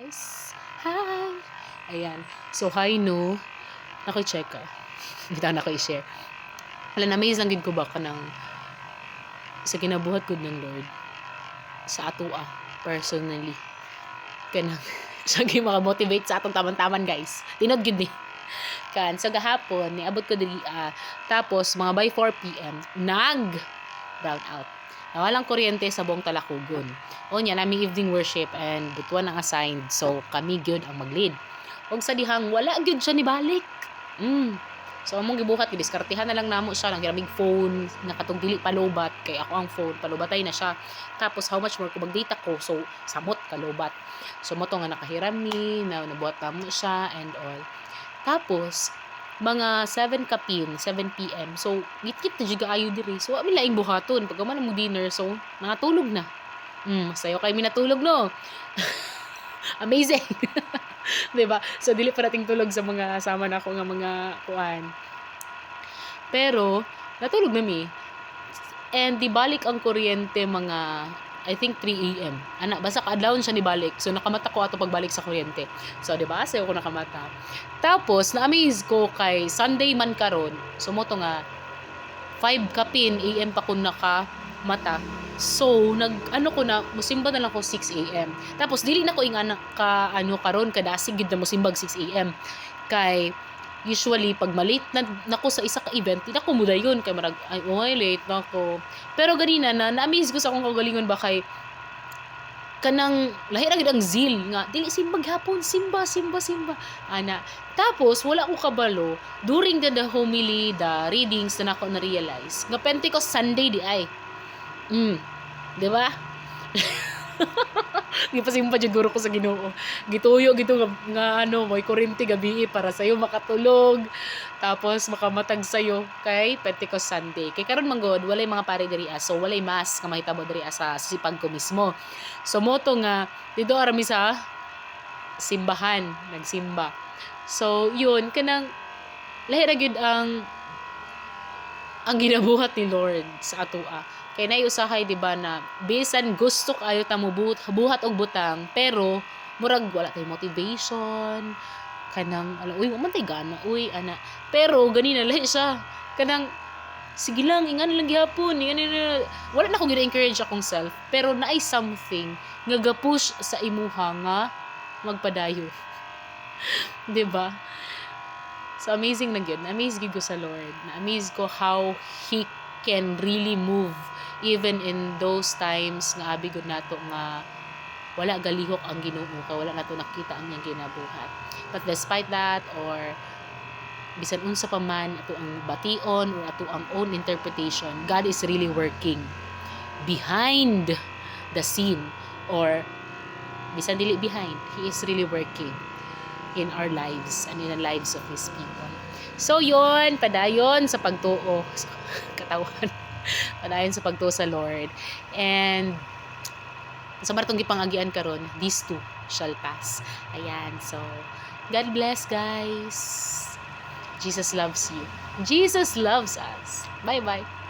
Yes. Hi! Ayan. So, hi no. Naki-check ka. Kita na ko i-share. Hala, na-amaze lang gid ko ba ka ng sa ginabuhat ko ng Lord. Sa ato personally. Kanang siya gyud maka-motivate sa atong taman-taman guys. Tinod gid ni. Kan so gahapon niabot ko diri tapos mga by 4 PM brown out. Nawalang kuryente sa buong Talakugon. O nya nami evening worship and butuan ang assigned. So kami gyud ang mag-lead. Og sa dihang wala gyud siya ni balik. So among gibuhat gidiskartehan na lang namo siya lang giramig phone nakatong dili palubat kay ako ang phone palubatay na siya. Tapos how much more ko mag-data ko so samot kalubat. So mo to nga nakahiram ni nabuhat namo siya and all. Tapos mga 7 PM. So, git-git na juga ayo diri. So, ami laing buhaton. Pag man mo dinner, so, nangatulog na. Sayo kay mi natulog, no? Amazing. 'Di ba? So, dili pa nating tulog sa mga sama na ako nga mga kuan. Pero, natulog na mi. And di balik ang kuryente mga I think 3 AM. Ana, basta kaadlawon siya ni balik. So nakamata ko ato pagbalik sa kuryente. So di ba? Sayo ko nakamata. Tapos na-amaze ko kay Sunday man karon. So mo to nga 5 AM pa ko nakamata. So nag ko na musimba na lang ko 6 AM. Tapos dili na ko ingana ka karon kadasig gid na musimbag 6 AM. Kay usually pag malate na nako sa isa ka event di na ko mudayon kay marag ay late na ako pero ganina na-amaze ko sa akong kagalingon ba kay kanang lahi ra gid ang zeal nga dili simbag hapon simba ana tapos wala ko kabalo during the homily the readings na nako na realize nga Pentecost Sunday di ay di ba? Gipasimpa jud guro ko sa Ginoo. Gituyo gito nga may kuryente gabi para sayo makatulog. Tapos makamatag sayo kay Pentecost Sunday. Kay karon man god walay mga pare diri so walay mass nga mahitabo diri sa sipag ko mismo. So moto nga dito arami sa simbahan nagsimba. So yun kanang lahi ra gyud ang ginabuhat ni Lord sa atoa. Kay nay usahay di ba na bisan gusto kayo ta mo buhat og butang pero murag wala tay motivation kanang uy mo man tay gana uy ana pero gani na lahi siya kanang sige lang ingan lang gihapon wala na ko gina-encourage akong self pero naay something nga ga-push sa imuha nga magpadayo. Di ba? So amazing na gyud. Na-amaze gyud ko sa Lord. Na-amaze ko how He can really move even in those times nga abi gud nato nga wala galihok ang Ginoo kay wala nato nakita ang iyang ginabuhat. But despite that or bisan unsa pa man ato ang bation or ato ang own interpretation, God is really working behind the scene or bisan dili behind, He is really working in our lives and in the lives of His people. So yun, padayon sa pagtuo sa katawan. Padayon sa pagtuo sa Lord. And sa maratong gipangagian karon, these two shall pass. Ayan, so God bless guys. Jesus loves you. Jesus loves us. Bye-bye.